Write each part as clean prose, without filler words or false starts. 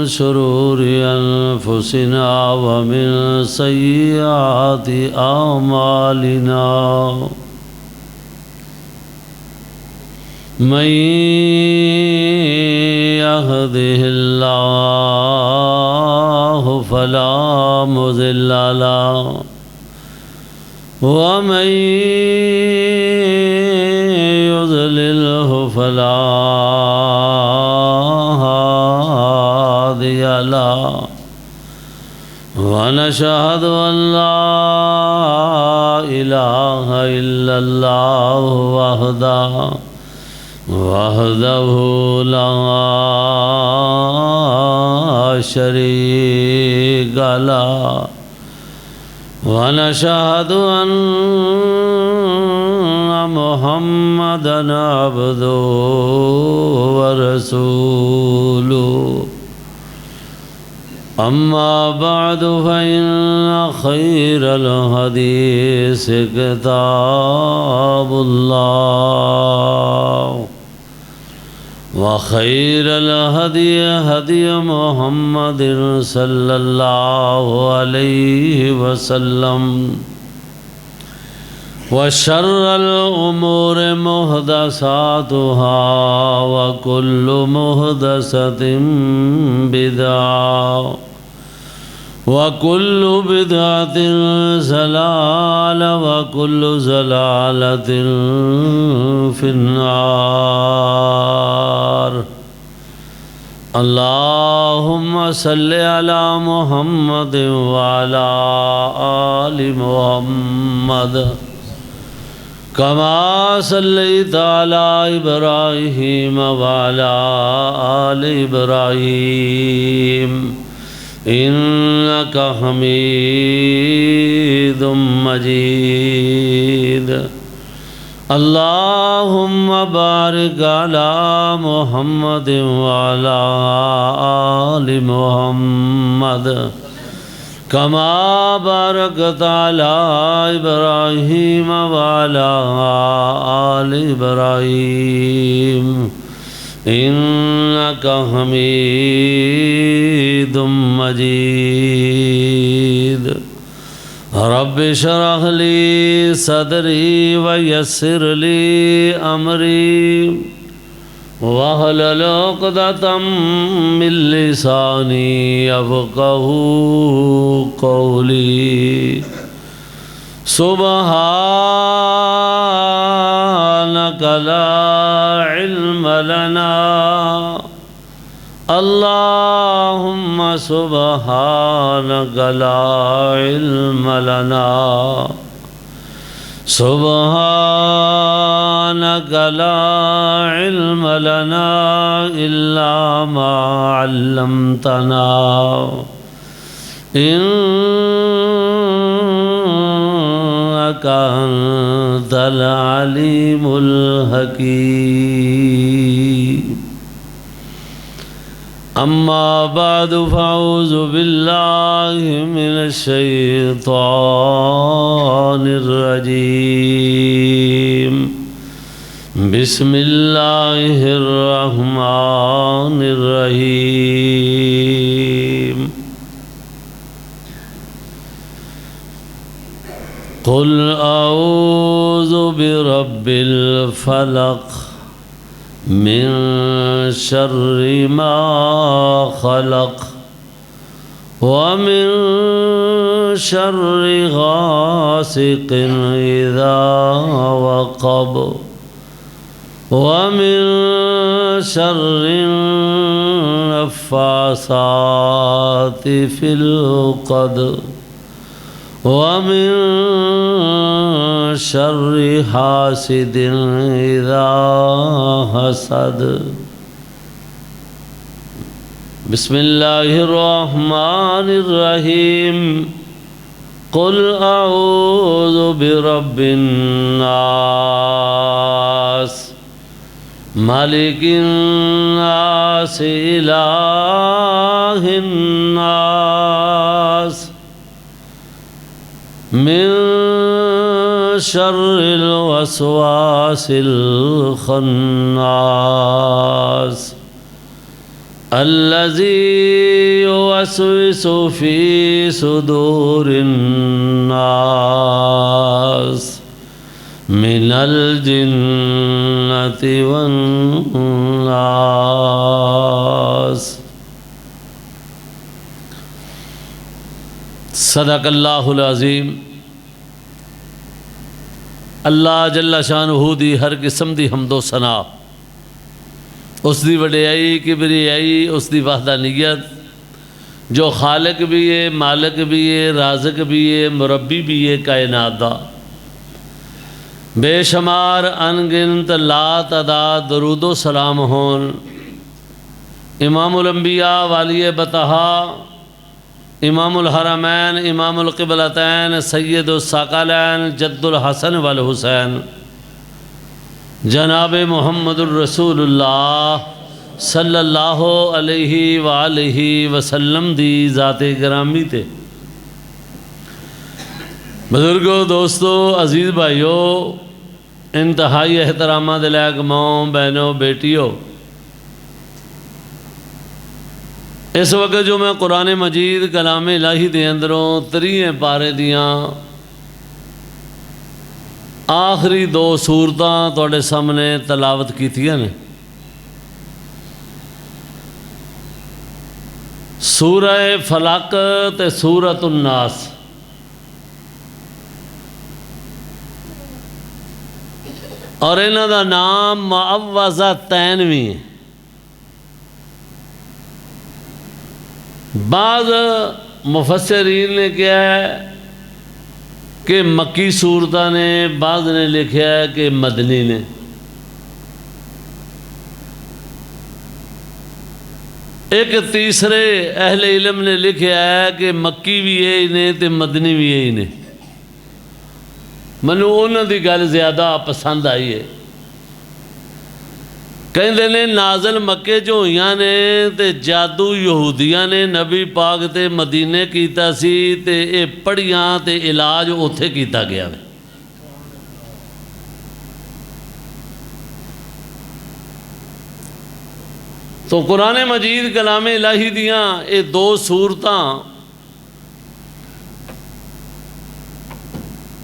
شرور أنفسنا ومن سيئات أعمالنا من يهده الله فلا مضل له ومن يضلله فلا هادي له ونشهد أن لا إله إلا الله وحده لا شريك له ونشهد أن محمدًا عبده ورسوله أما بعد فإن خير الحديث كتاب الله وخير الهدي هدي محمد صلى الله عليه وسلم وشر الأمور محدثاتها وكل محدثة بدعة وكل بدعة ضلالة وكل ضلالة في النار. اللهم صل على محمد وعلى آل محمد كما صليت على إبراهيم وعلى آل إبراهيم إنك حميد مجيد. اللهم بارك على محمد وعلى آل محمد كما باركت على إبراهيم وعلى آل إبراهيم إنك حميد مجيد. رب اشرح لي صدري ويسر لي أمري واحلل عقدة من لساني يفقهوا قولي. سبحانك لا علم لنا اللهم سبحانك لا علم لنا سبحانك لا علم لنا إلا ما علمتنا إنك أنت العليم الحكيم. أما بعد فأعوذ بالله من الشيطان الرجيم. بسم الله الرحمن الرحيم. قل أعوذ برب الفلق من شر ما خلق ومن شر غاسق إذا وقب ومن شر النفاثات في العقد ومن شر حاسد إذا حسد. بسم الله الرحمن الرحيم. قل أعوذ برب الناس ملك الناس إله الناس من شر الوسواس الخناس अल्लज़ी युवस्विसु फ़ी सुदूरिन्नास मिनल जिन्नति वन्नास। सदक़ल्लाहुल अज़ीम। अल्लाह जल्ला शानुहु दी हर किस्म दी हम्दो सना, उसकी वडियाई किबरियाई, उसकी वहदानियत, जो खालिक भी है, मालिक भी है, राज़िक भी है, मुरब्बी भी है कायनात दा। बेशुमार अनगिनत ला तादाद दरूदो सलाम होन इमामुल अंबिया वाली बतहा, इमामुल हरमैन, इमामुल क़िबलतैन, सय्यदुस साक़लैन, जद्दुल हसन वल हुसैन, जनाब मुहम्मदुर रसूलुल्लाह सल्लल्लाहु अलैहि वालैहि वसल्लम दी ज़ाते गिरामी ते। बुजुर्गों, दोस्तों, अज़ीज़ भाइयों, इंतहाई एहतरामा दे लायक माओ, बहनों, बेटियों, इस वक्त जो मैं कुरान मजीद कलाम इलाही दे अंदरों 3 पारे दियाँ आखिरी 2 सूरतां तुहाडे सामने तलावत कीतियां ने। सूरह फलक ते सूरतुन नास। और इन्हां दा नाम मुअव्वज़तैन भी है। बाद मुफस्सिरीन ने क्या है कि मक्की सूरतां ने, बाद ने लिखा है कि मदनी ने। एक तीसरे अहले इल्म ने लिखा है कि मक्की भी यही ने ते मदनी भी यही ने। मैनू उन्हां दी गल ज़्यादा पसंद आई है। कहते ने नाज़ल मक्के जो हुई ने ते जादू यहूदियां ने नबी पाक ते मदीने कीता सी ते ये पढ़ियां ते इलाज उत्थे कीता गया है। तो कुरान मजीद कलाम इलाही दियाँ ये 2 सूरतां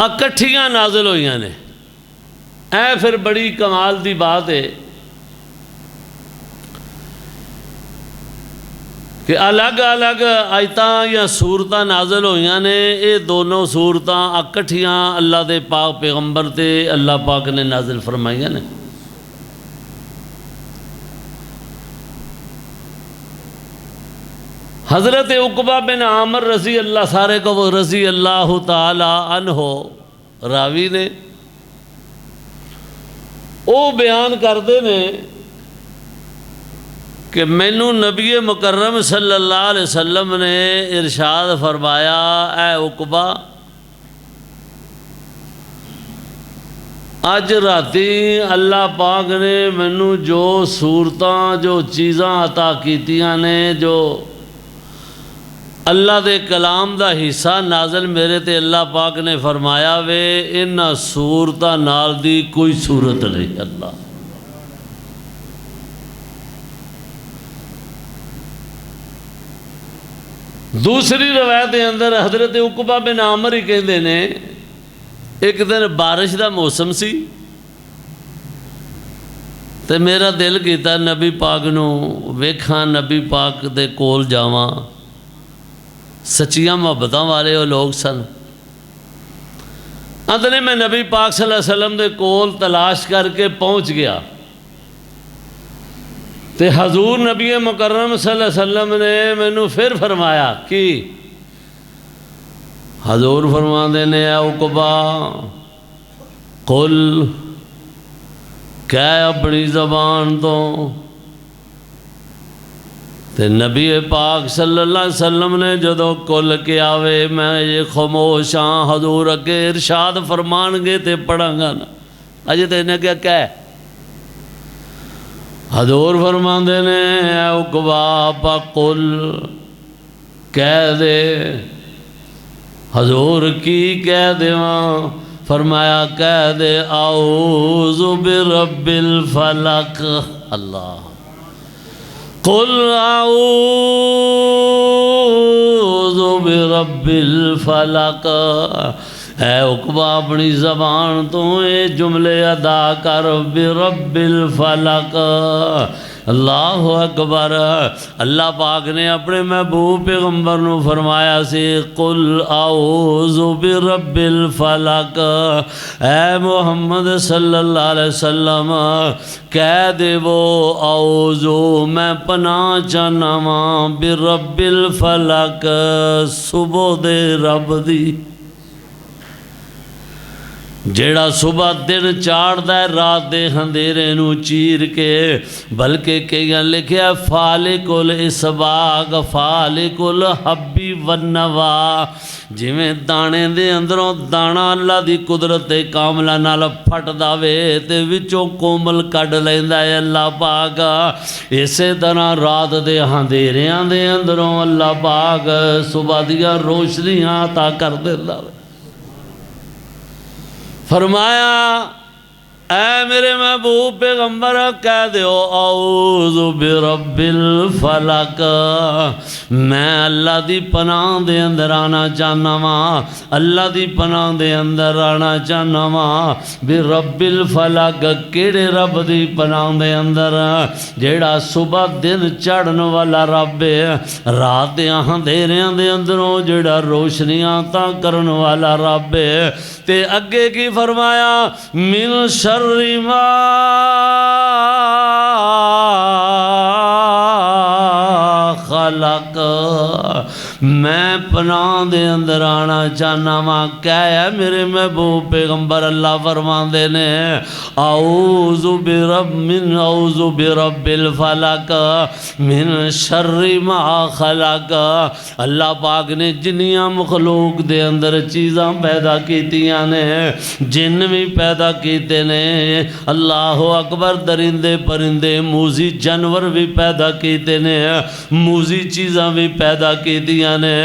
इकट्ठियां नाज़िल होईयां ने। ऐ फिर बड़ी कमाल दी बात है कि अलग अलग आयतां या सूरतां नाज़िल होईयां ने। ये दोनों सूरतां इकट्ठियां अल्लाह दे पाक पैगंबर ते अल्लाह पाक ने नाज़िल फरमाईयां ने। हज़रत उक़बा बिन आमिर रज़ी अल्लाह, सारे को वो रज़ी अल्लाह ताला अन्हो रावी ने, वो बयान करते ने कि मैनू नबी मुकर्रम सल्लल्लाहु अलैहि वसल्लम ने इरशाद फरमाया, ऐ उक़बा, अज राती अल्लाह पाक ने मैनू जो सूरतां, जो चीज़ां अता कीतियां ने, जो अल्लाह दे कलाम दा हिस्सा नाज़िल मेरे ते अल्लाह पाक ने फरमाया वे, इन्हां सूरतां नाल दी कोई सूरत नहीं। अल्लाह दूसरी रवायत के अंदर हज़रत उक़बा बिन आमिर ही कहते ने, एक दिन बारिश का मौसम सी ते मेरा दिल किया नबी पाक नू वेखां, नबी पाक दे कोल जावां। सच्चियां मुहब्बतां वाले वो लोग सन। अंत ने मैं नबी पाक सल्लल्लाहु अलैहि वसल्लम दे कोल तलाश करके पहुँच गया ते हजूर नबी मुकर्रम सल्लल्लाहु अलैहि वसल्लम ने मैनू फिर फरमाया कि हजूर फरमाते ने, उक़बा कुल, कह अपनी ज़बान तो। ते नबी पाक सल्लल्लाहु अलैहि वसल्लम ने जदों कुल के आवे, मैं ये खामोश हाँ, हजूर अगे इरशाद फरमानगे ते पढ़ांगा ना। अजे तो इन्हें क्या कह, हजूर फरमाते ने, उक़बा आपा कुल, कह दे। हजूर की कह देवां? फरमाया कह दे, आऊज़ु बिरब्बिल फलक। अल्लाह कुल आऊज़ु बिरब्बिल फलक। है उकबा अपनी ज़बान तो ये जुमले अदा कर, बिरब्बिल फलक। अल्लाह अकबर। अल्लाह पाक ने अपने महबूब पैगंबर नू फरमाया सी कुल आऊज़ु बिरब्बिल फलक। ऐ मुहम्मद सल्लल्लाहु अलैहि वसल्लम कह देवो आऊज़ु मैं पनाह चाहना वां बिरब्बिल फलक सुबह दे रब दी जेड़ा सुबह दिन चाड़दा है रात दे अंधेरे नू चीर के। बल्कि कईयां लिखिया फालिकुल इसबाग फालिकुल हब्बी वन्नवा। जिवें दाने दे अंदरों दाना अल्लाह दी कुदरत ते कामला नाल फटदा वे ते विचों कोमल कढ लैंदा है अल्लाह पाक। इसे तरह रात दे अंधेरियां दे अंदरों अल्लाह पाक सुबह दियां रोशनियां अता कर दिंदा वे। फरमाया ऐ मेरे महबूब पैगंबर कह दो आऊज़ु बिरब्बिल फलक। मैं अल्लाह दी पनाह दे अंदर आना चाहना वां, अल्लाह दी पनाह दे अंदर आना चाहना वां बिरब्बिल फलक। केड़े रब दी पनाह दे अंदर जेड़ा सुबह दिन चढ़न वाला रब है, रात दे अंधेरियां दे अंदरों जेड़ा रोशनियां ता करन वाला रब है। ते अगे की फरमाया मिन शर्रि मा खलक। मैं पनाह दे अंदर आना चाहना वां। क्या है मेरे महबूब पैगंबर अल्लाह फरमांदे ने आऊज़ु बिरब्बिल फलक मिन शर्रि मा खलक। अल्लाह पाक ने जिन्नियां मखलूक दे अंदर चीज़ां पैदा कीतियां ने, जिन भी पैदा कीते ने अल्लाह अकबर, दरिंदे परिंदे मूजी जानवर भी पैदा कीते ने, मूजी चीज़ां भी पैदा कीतियां ने।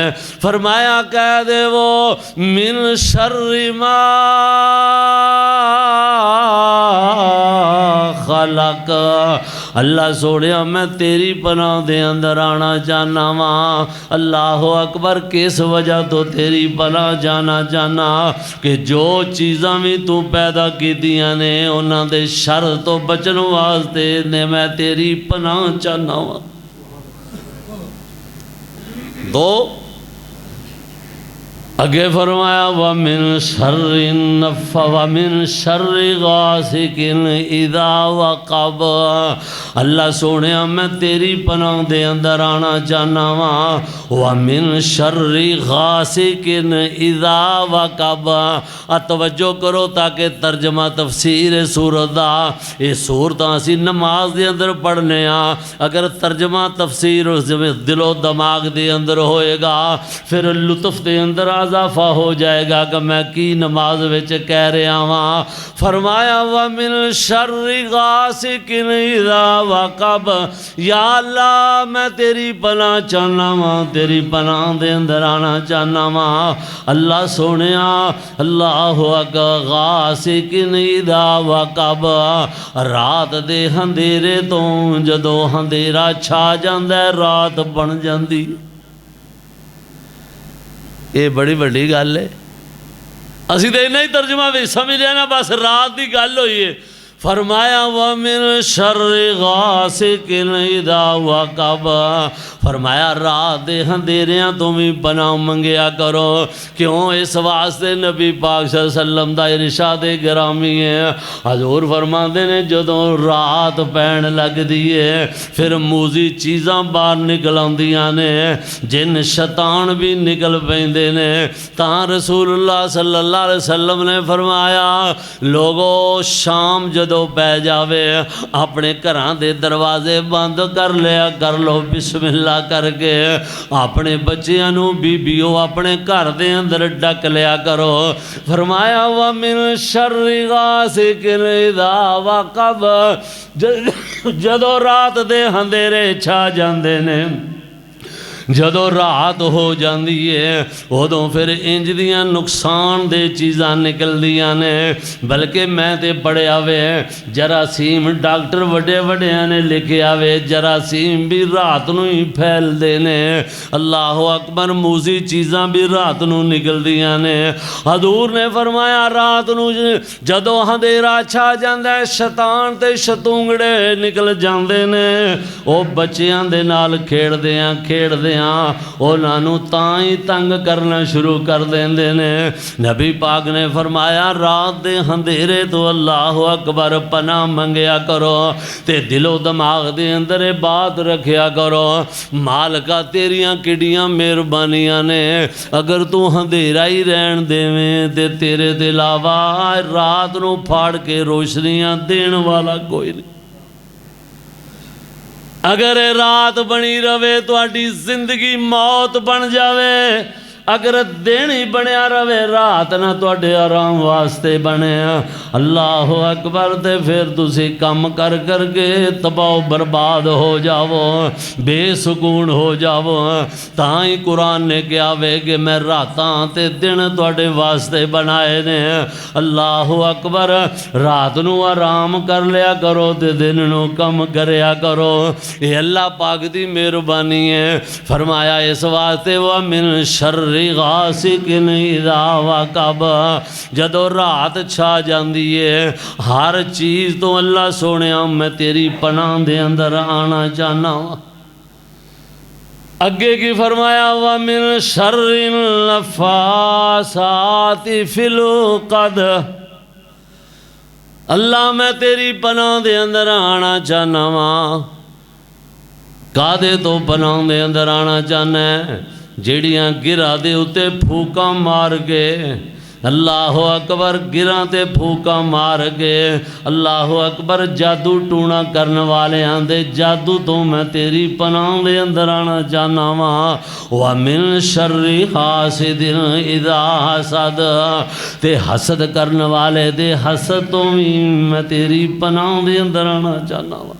फरमाया कह दे वो मिन शर्रि मा खलक। अल्लाह सोनिया मैं तेरी पनाह दे अंदर आना चाहना वां। अल्लाह अकबर। किस वजह तो तेरी पनाह जाना चाहना कि जो चीज़ां भी तू पैदा कीतियां ने उन्हां दे शर तो बचन वास्ते ने मैं तेरी पनाह चाहना वां। दो अगे फरमाया वमिन शर्रि वमिन शर्रि गासिकिन इज़ा वक़ब। अल्लाह सोने मैं तेरी पनाह दे अंदर आना चाहना वां वमिन शर्रि गासिकिन इज़ा वक़ब। तवज्जो करो ताकि तर्जमा तफसीर सूरत दा ये सूरत असी नमाज दे अंदर पढ़ने अगर तर्जमा तफसीर दिलो दिमाग दे अंदर होएगा फिर लुत्फ दे अंदर इजाफा हो जाएगा कि मैं की नमाज विच कह रहा वां। फरमाया व मिन शर्रि गासिकिन इज़ा वक़ब। या अल्लाह मैं तेरी पनाह चाहना वां, तेरी पनाह दे अंदर आना चाहना वां। अल्लाह सोने अल्लाह अकबर। गासिकिन इज़ा वक़ब। रात दे अंधेरे तो जदों अंधेरा छा जांदा है रात बन जांदी। ये बड़ी वड्डी गल है। असी तो इन्ना ही तर्जमा भी समझ लिया ना, बस रात की गल हुई है। फरमाया व मिन शर्रि गासिकिन इज़ा वक़ब। फरमाया रात दे अंधेरियां तो भी पनाह मंगया करो। क्यों? इस वास्ते नबी पाक सल्लल्लाहु अलैहि वसल्लम दा इरशाद गिरामी है। हजूर फरमाते ने जदों रात पैण लगदी है फिर मूजी चीज़ां बाहर निकल आउंदियां ने, जिन शैतान भी निकल पैंदे ने। तां रसूलुल्लाह सल्लल्लाहु अलैहि वसल्लम ने फरमाया लोगो शाम जदों पै जावे अपने घरां दे दरवाजे बंद कर लिया कर लो बिस्मिल्लाह करके। अपने बच्चियां नू बीबियों अपने घर दे अंदर डक लिया करो। फरमाया व मिन शर्रि गासिकिन इज़ा वक़ब। जदों रात दे अंधेरे छा जांदे ने जदों रात हो जाती है उदों फिर इंज दियां नुकसान दे चीज़ां निकलदियां ने। बल्कि मैं तो पढ़िया वे जरासीम डॉक्टर वड्डे वड्डिया ने लिखिया वे जरासीम भी रात नूं ही फैलदे ने। अल्लाह अकबर मूजी चीज़ां भी रात नूं निकलदियां ने। हजूर ने फरमाया रात नूं जदों अंधेरा छा जांदा है शैतान ते शतूंगड़े निकल जांदे ने। वो बच्चियां दे नाल खेड़दियां उन्हां नूं तां ही तंग करना शुरू कर देंदे ने। नबी पाक ने फरमाया रात दे अंधेरे तो अल्लाह अकबर पनाह मंगया करो ते दिलो दिमाग दे अंदर बात रखिया करो मालका तेरियां किडियां मेहरबानियां ने। अगर तू अंधेरा ही रहन देवें ते तेरे दे इलावा रात नूं फाड़ के रोशनियां देण वाला कोई नहीं। अगर रात बनी रवे तुहाडी जिंदगी मौत बन जावे। अगर दिन ही बनया रवे रात ना तुहाडे आराम वास्ते बने। अल्लाह अकबर ते फिर तुसी कम कर करके तबाह बर्बाद हो जावो बेसुकून हो जावो। तां ही कुरान ने कहा वे कि मैं रातां ते दिन तुहाडे वास्ते बनाए ने। अल्लाह अकबर रात नूं आराम कर लिया करो ते दिन नूं कम करया करो। ये अल्लाह पाक दी मेहरबानी है। फरमाया इस वास्ते व मिन शर्रि गासिकिन इज़ा वक़ब जदों रात छा जाती है हर चीज़ तो अल्लाह सोने मैं तेरी पनाह दे अंदर आना चाहना वा। अगे की फरमाया व मिन शर्रिन नफ़ासाति फिल उक़द अल्लाह मैं तेरी पनाह दे अंदर आना चाहना वा। कादे तो पनाह दे अंदर आना चाहना है ਜਿਹੜੀਆਂ गिरा दे उत्ते फूका मार के अल्लाह अकबर गिरा ते फूका मार के अल्लाह अकबर जादू टूना करने वाले आंदे जादू तो मैं तेरी पनाह दे अंदर आना चाहना वा। व मिन शर्रि हासिदिन इज़ा हसद ते हसद करने वाले दे हसद तो भी मैं तेरी पनाह दे अंदर आना चाहना वा।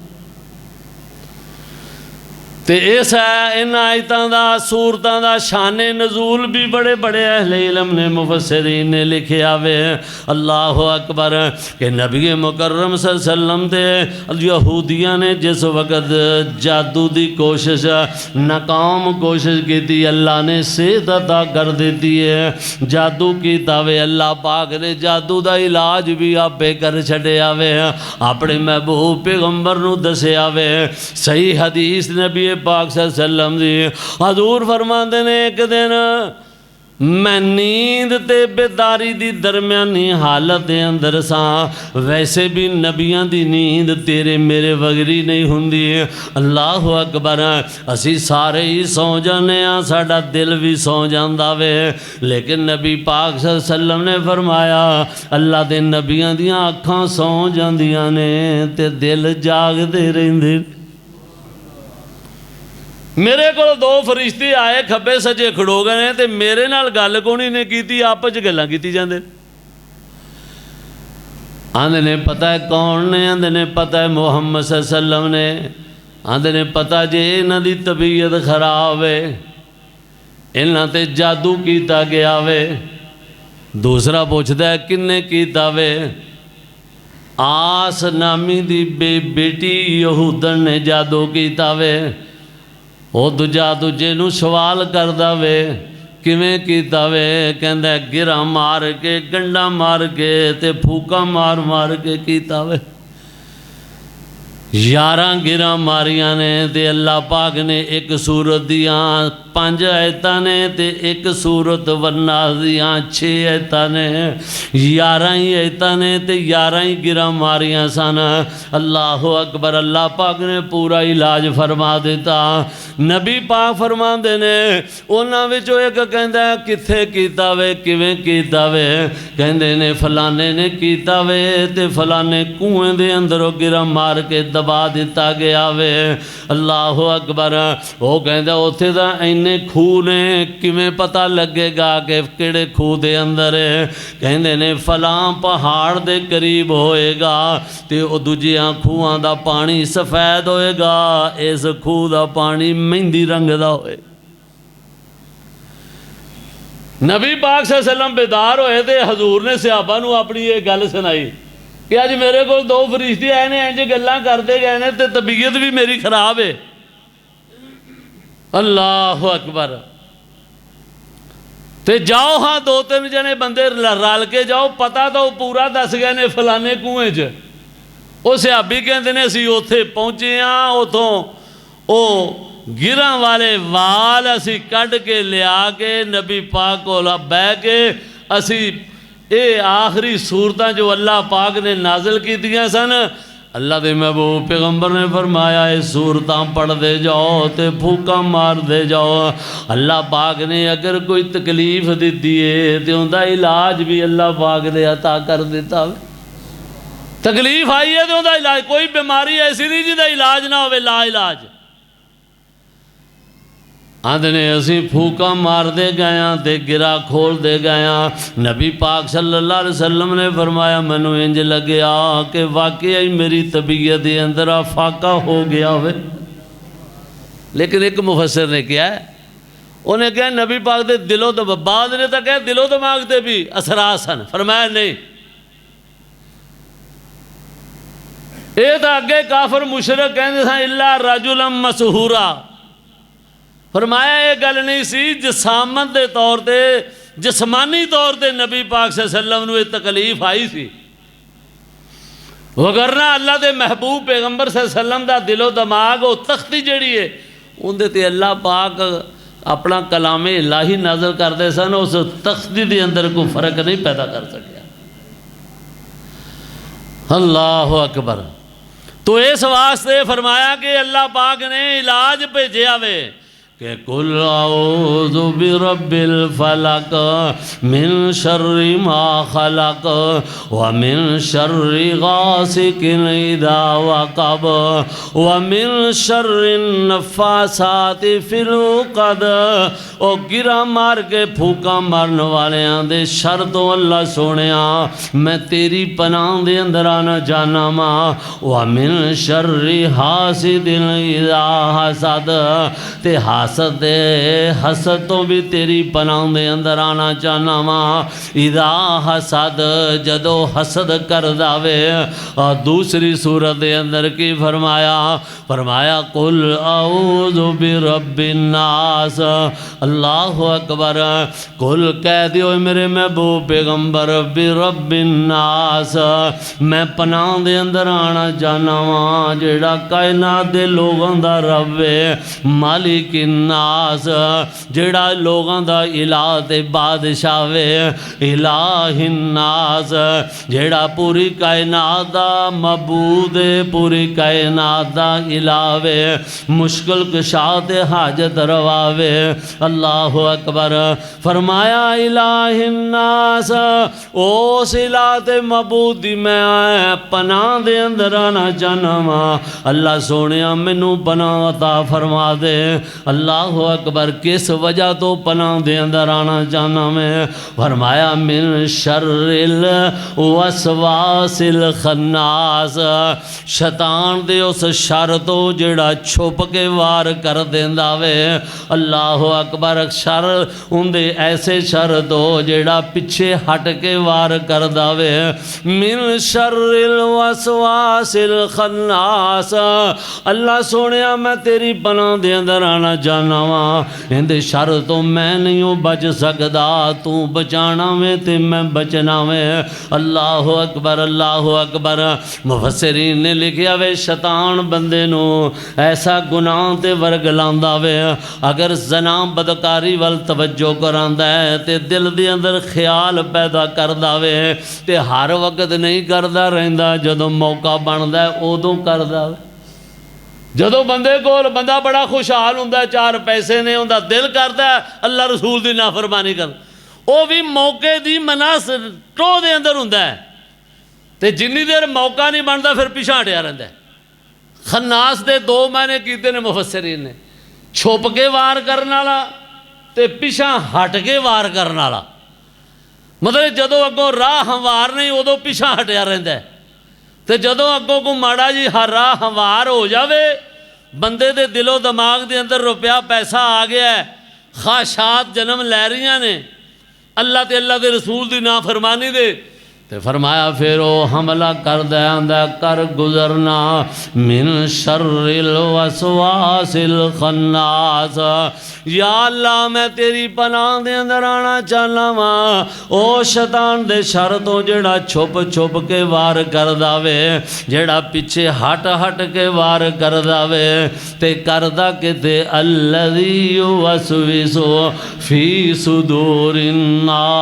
तो इस है इन आयतों का सूरतों का शाने नजूल भी बड़े बड़े अहले इल्म ने मुफस्सिरीन ने लिखे आवे। अल्लाह अकबर के नबी मुकर्रम सल्लल्लाहु अलैहि वसल्लम यहूदियाँ ने जिस वक़्त जादू की कोशिश नाकाम कोशिश की अल्लाह ने सेहत अता कर दी है। जादू किया वे अल्लाह पाक ने जादू का इलाज भी आपे कर छड़िया वे अपने महबूब पैगंबर नूं दसिया वे। सही हदीस नबी पाक सल्लम जी हजूर फरमाते ने एक दिन मैं नींद ते बेदारी दी दरम्यानी हालत दे अंदर सा। वैसे भी नबियां दी नींद तेरे मेरे वगरी नहीं हुंदी। अल्लाह अकबर असी सारे ही सौ जाने साडा दिल भी सौ जांदा वे। लेकिन नबी पाक सल्लम ने फरमाया अल्लाह दे नबियां दियां अखां सौ जांदियां ने ते दिल जागदे रहिंदे। मेरे को दो फरिश्ते आए खब्बे सज्जे खड़ो गए ने ते मेरे नाल गल कोनी ने कीती आपस च गल्लां कीती जांदे। आंदे ने पता है कौन ने आंदे ने पता है मुहम्मद सल्लम ने आंदे ने पता जे इन्हां दी तबीयत खराब है इन्हां ते जादू कीता गया वे। दूसरा पूछदा है किन्ने कीता वे। आस नामी दी बेटी यहूदन ने जादू कीता वे। वो दूजा दूजे नूं सवाल करदा वे किवें कीता वे। कहंदा गिरा मार के गंडा मार के ते फूका मार मार के कीता वे। 11 गिरा मारिया ने ते अल्लाह पाक ने एक सूरत दियाँ 5 आयतां ने ते एक सूरत वन्नास दियाँ 6 आयतां ने 11 ही आयतां ने ते 11 ही गिरा मारिया सन। अल्लाह अकबर अल्लाह पाक ने पूरा इलाज फरमा दिता। नबी पाक फरमाते ने उन्हां विचों एक कहंदा कित्थे कीता वे किवें कीता वे। कहंदे ने फलाने ने कीता वे ते फलाने कुएं दे अंदरों गिरा मार के दबा दिता गया वे। अल्लाह अकबर वो कहंदा उत्थे दा इन्ने खूह ने किवें पता लगेगा कि किहड़े खूह दे अंदर है। कहंदे ने फलां पहाड़ दे करीब होएगा ते वो दूजियां खूहां दा पानी सफेद होएगा इस खूह दा पानी मेहंदी रंग दा होए। नबी पाक सल्लल्लाहु अलैहि वसल्लम बेदार होए तो हजूर ने सहाबा नूं अपनी ये गल सुनाई कि अज मेरे को दो फरिश्ते आए ने इंज गल्लां करते गए ने ते तबीयत भी मेरी खराब है। अल्लाह अकबर। ते जाओ हाँ दो तीन जने बंदे रल के जाओ, पता तो पूरा दस गए ने फलाने कुएं च। वो सहाबी कहते हैं असी उत्थे पहुँचे हाँ, उतों वो गिरां वाले वाल असी कढ़ के लिया के नबी पाक कोल बह के असी ये आखिरी सूरतां जो अल्लाह पाक ने नाजिल कीतियां सन, अल्लाह के महबूब पैगंबर ने फरमाया ये सूरतां पढ़ते जाओ तो फूका मारते जाओ। अल्लाह पाक ने अगर कोई तकलीफ दी है तो उनका इलाज भी अल्लाह पाक ने अता कर दिता। तकलीफ आई है तो उनका इलाज, कोई बीमारी ऐसी नहीं जिसका इलाज ना हो, ला इलाज। आंदे ने असी फूका मारते गए तो गिरा खोलते गए। नबी पाक सल्लल्लाहु अलैहि वसल्लम ने फरमाया मैनू इंज लग्या कि वाकई मेरी तबीयत के अंदर फाका हो गया हो। लेकिन एक मुफस्सिर ने कहा है, उन्हें कहा नबी पाक के दिलो दिमाग, बाद ने तो कहा दिलो दिमाग से भी असरात सन। फरमाया नहीं, ये तो अगे काफर मुशरक कहते सन इल्ला रजुलम मसहूरा। फरमाया ये गल नहीं सी जिसामत के तौर पर, जिसमानी तौर पर नबी पाक सल्लल्लाहु अलैहि वसल्लम नूं तकलीफ आई सी, वगरना अल्लाह के महबूब पैगंबर सल्लल्लाहु अलैहि वसल्लम का दिलो दिमाग वो तख्ती जिहड़ी है उहदे ते अल्लाह पाक अपना कलामे इलाही नाज़िल करते सन। उस तख्ती के अंदर कोई फर्क नहीं पैदा कर सकिया। अल्लाह अकबर। तो इस वास्ते फरमाया कि अल्लाह पाक ने इलाज भेजा वे कि कुल औज़ु बिरब्बिल फलक मिन शर्रि मा खलक व मिन शर्रि गासिकिन इज़ा वक़ब व मिन शर्रि नफ़्फ़ासाति फिल उक़द। ओ गिरा मार के फूका मारन वालियां दे शर तो अल्लाह सोनिया मैं तेरी पनाह दे अंदर आना जाना वा। व मिन शर्रि हासिदिन इज़ा हसद, ते हसद हसद तो भी तेरी पनाह दे अंदर आना चाहना वा। इदा हसद जदो हसद कर दावे। और दूसरी सूरत के अंदर की फरमाया, फरमाया कुल औज़ु बिरब्बिन नास। अल्लाह अकबर। कुल कह दियो मेरे महबूब पैगंबर बिरब्बिन नास, मैं पनाह दे अंदर आना चाहना वा जेड़ा कायनात दे लोगों दा रब है, मालिकिन नास जेड़ा लोगों का इलाह ते बादशाह वे, इलाहिन नास जेड़ा पूरी कायनात दा मबूद है, पूरी कायनात दा इलाह वे, मुश्किल कुशा ते हाजत रवा वे। अल्लाह अकबर। फरमाया इलाहिन नास, उस इलाह ते मबूद दी मैं पनाह दे अंदर आना चाहना वा। अल्लाह सोने मैनू पनाह अता फरमा दे। अल्लाह अकबर। किस वजह तो पनाह दे अंदर आना चाहना मैं? फरमाया मिन शर्रिल वसवासिल खन्नास, शैतान दे उस शर तो जेड़ा छुप के वार कर देंदा वे। अल्लाह अकबर। शर उनदे ऐसे शर तो जेड़ा पिछे हट के वार कर दावे। मिन शर्रिल वसवासिल खन्नास, अल्लाह सोने मैं तेरी पनाह दे अंदर आना चाहना वा। इहदे शर तो मैं नहीं बच सकदा, तू बचाना वे ते मैं बचना वे। अल्लाह अकबर। अल्लाह अकबर। मुफस्सिरीन ने लिखिया वे शैतान बंदे नू ऐसा गुनाह ते वर्ग लांदा वे, अगर जना बदकारी वल तवज्जो करांदा है ते दिल दे अंदर ख्याल पैदा करदा वे ते हर वक्त नहीं करदा रहिंदा, जदों मौका बनदा उदों करदा वे। जदों बंदे कोल बंदा बड़ा खुशहाल हुंदा, चार पैसे ने, उनका दिल करता अल्लाह रसूल की नाफरमानी कर, वो भी मौके की मनास टो दे अंदर हुंदा है, ते जिन्नी देर मौका नहीं बनता फिर पिछा हटिया रहिंदा है। खन्नास दे दो मायने कीते ने मुफस्सिरीन ने, छुप के वार करने वाला ते पिछा हट के वार करने वाला। मतलब जदों अगों राह हमवार नहीं उदों पिछा हटिया रहिंदा है, तो जदों अगों को माड़ा जी राह हमवार हो जाए, बंदे दे दिलो दिमाग के अंदर रुपया पैसा आ गया है, ख्वाहिशात जन्म लै रही ने, अल्लाह ते अल्लाह के रसूल की नाफरमानी दे। ते फरमाया फिर वो हमला कर दिया कर गुजरना मिन शर्रिल वसवासिल खन्नास। या अल्लाह मैं तेरी पनाह दे अंदर आना चाहना वा ओ शैतान दे शर तो जेड़ा छुप छुप के वार कर दावे, जेड़ा पीछे हट हट के वार कर दावे ते करदा किते अल्लज़ी युवस्विसु फी सुदूरिन नास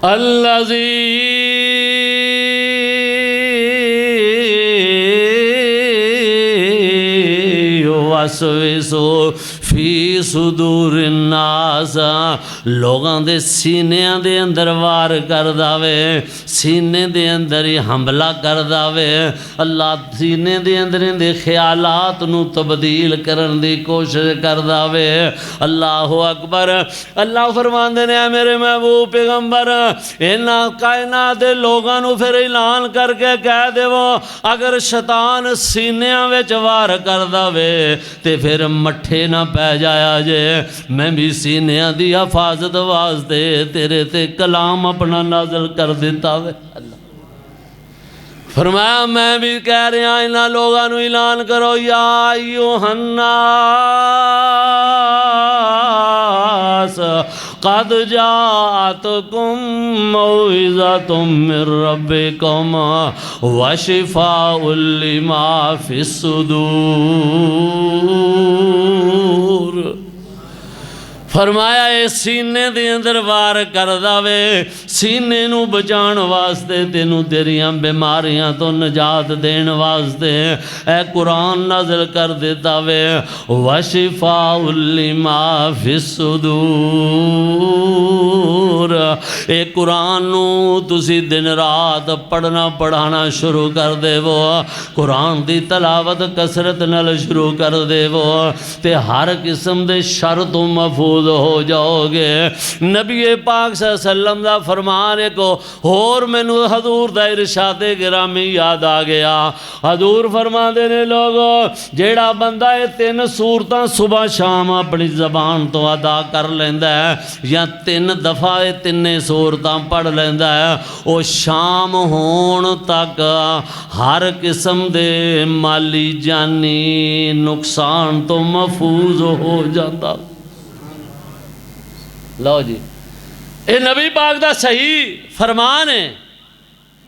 अल्लज़ी युवस्विसु फी सुदूरिन नास। लोगों के सीनिया दे अंदर वार कर दावे, सीने दे अंदर ही हमला कर दावे। अल्लाह सीने दे अंदर दे ख्यालात नू तब्दील करन दी कोशिश कर दावे। अल्लाह अकबर। अल्लाह फरमांदे ने मेरे महबूब पैगंबर इन्हां कायनात दे लोगां नू फिर ऐलान करके कह देवो अगर शैतान सीनिया विच वार कर दावे ते फिर मट्ठे ना पै जाया जे। मैं भी सीनिया दी हिफाजत वास्ते तेरे ते कलाम अपना नाज़िल कर दिता वे। फरमाया मैं भी कह रहा इन्हां लोगों नू ऐलान करो या अय्युहन्नास कद जाअतकुम मौइज़तुम मिर रब्बिकुम व शिफ़ाउल लिमा फिस्सुदूर। फरमाया ये सीने दे अंदर वार कर दावे, सीने नू बचाण वास्ते तेनू तेरियां बीमारियां तो निजात देण वास्ते ए कुरान नाज़िल कर देता वे। वशिफ़ाउल लिमा फिस्सुदूर। ए कुरान नू तुसी दिन रात पढ़ना पढ़ाना शुरू कर देवो, कुरान दी तलावत कसरत नाल शुरू कर देवो ते हर किस्म दे शर तो महफूज हो जाओगे। नबी पाक सल्लम दा फरमान एक होर मैनू हजूर दा इरशादे गिरामी याद आ गया। हजूर फरमाते ने लोगो जेड़ा बंदा ये तीन सूरतां सुबह शाम अपनी जबान तो अदा कर लेंदा है या तीन दफ़ा ये तिन्ने सूरतां पढ़ लेंदा है वो शाम होण तक हर किस्म दे माली जानी नुकसान तो महफूज हो जाता। लो जी ये नबी पाक दा सही फरमान है।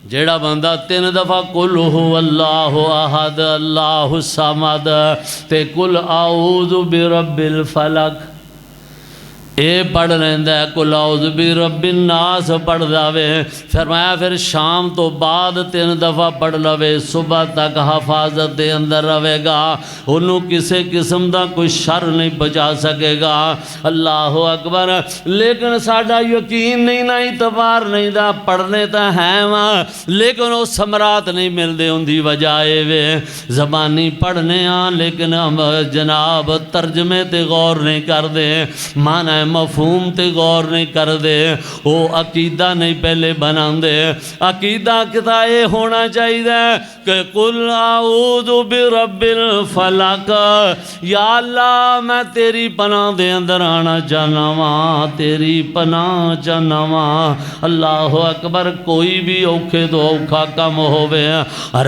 जेड़ा बंदा तीन दफ़ा कुल हु अल्लाहु अहद अल्लाहु समद ते कुल आऊज़ु बिरब्बिल फलक ये पढ़ लेंदा है, कुल औज़ु बिरब्बिन नास पढ़ जावे। फरमाया फिर शाम तो बाद तीन दफ़ा पढ़ लवे सुबह तक हफाजत के अंदर रहेगा, उन्होंने किसी किस्म का कोई शर नहीं बचा सकेगा। अल्लाह अकबर। लेकिन साडा यकीन नहीं ना इतबार नहीं दा पढ़ने तो है वहाँ लेकिन वो समरात नहीं मिलते। उनकी वजह वे ज़बानी पढ़ने लेकिन हम जनाब तर्जमे ते गौर नहीं करते, माना मफहूम ते गौर नहीं करते, वो अकीदा नहीं पहले बनाते। अकीदा किता ये होना चाहिए कि कुल आऊज़ु बिरब्बिल फलक, या अल्लाह मैं तेरी पनाह दे अंदर आना चाहना वा, तेरी पनाह चाहना वा। अल्लाह अकबर। कोई भी औखे तो औखा कम होवे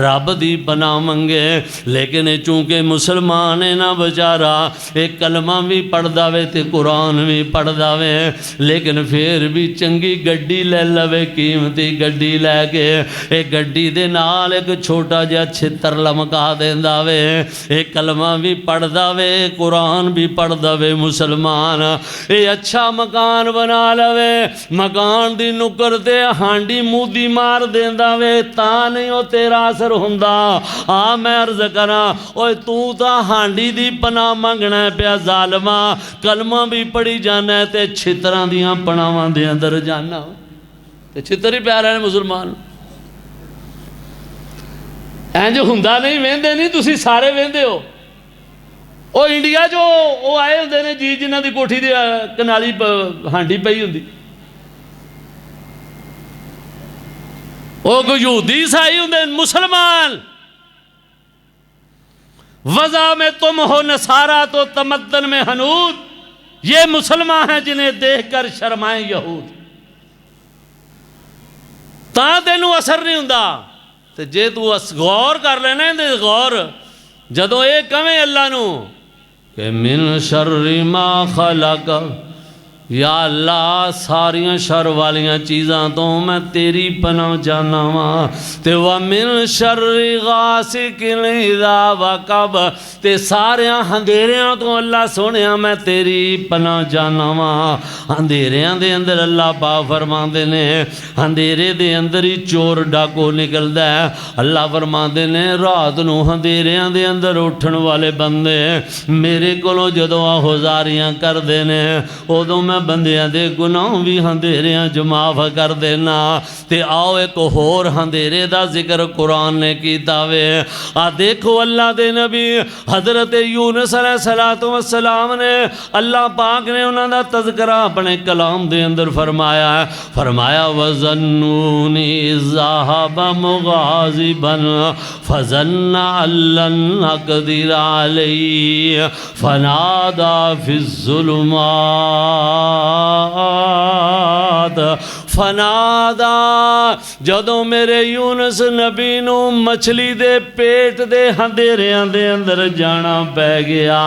रब दी पनाह मंगे, लेकिन चूंकि मुसलमान है ना बेचारा एक कलमा भी पढ़दा वे ते कुरान भी पढ़दा वे, लेकिन फिर भी चंगी गड्डी ले लवे, कीमती गड्डी लैके एक गड्डी दे नाल एक छोटा जिहा छितर लमका देंदा वे। एक कलमा भी पढ़दा वे कुरान भी पढ़दा वे मुसलमान। ये अच्छा मकान बना लवे, मकान दी नुकर ते हांडी मूदी मार देंदा वे, तां नहीं वो तेरा असर हुंदा। आ मैं अर्ज करा ओए तू तां हांडी दी पनाह मंगना पिया जालमा, कलमा भी पढ़ी जाना ते छितरां दियां पनावां दे अंदर जाना ते छितर ही प्यार है मुसलमान। इंज हुंदा नहीं, वेंदे नहीं, तुसी सारे वेंदे हो। वो इंडिया जो वो आए होंदे ने जी जिन्हां दी कोठी दी कनाली हांडी पई हुंदी, वो कोई यहूदी ईसाई होंदे, मुसलमान वज़ा में तुम हो नसारा तो तमद्दन में हनूद, ये मुसलमान हैं जिन्हें देख कर शर्माए यहूद। तां तेनू असर नहीं हुंदा, ते जे तू गौर कर लेना इहदे गौर, जदों ये कहें अल्लाह नू कि मिन शर्रि मा खलक, या अल्लाह सारियां शर वालियां चीज़ां तो मैं तेरी पनाह जाना वा, ते व मिन शर्रि गासिकिन इज़ा वक़ब, ते सारियां अंधेरियां तो अल्लाह सोहणिया मैं तेरी पनाह जाना वा। अंधेरियां दे अंदर अल्लाह पाक फरमांदे ने अंधेरे दे अंदर ही चोर डाको निकलदा है। अल्लाह फरमांदे ने रात नूं अंधेरियां दे अंदर उठण वाले बंदे मेरे कोलों जदों आहुजारियां करदे ने, उदों मैं बंदियां दे गुनाह भी अंधेरियां च माफ कर देना। ते आओ एक होर अंधेरे दा जिक्र कुरान ने कीता वे। आ देखो अल्लाह दे नबी हजरत यूनुस अलैहिस्सलातु वस्सलाम ने, अल्लाह पाक ने उन्हां दा तज़किरा अपने कलाम दे अंदर फरमाया है। फरमाया वज़न्नूनी ज़ाहब मुगाज़िबन फज़न्ना अल्लन नक़दिर अलैहि फनादा फ़िज़्ज़ुलुमात फनादा, जदों मेरे यूनुस नबी नू मछली दे पेट दे अंधेरियां दे अंदर जाना पै गया।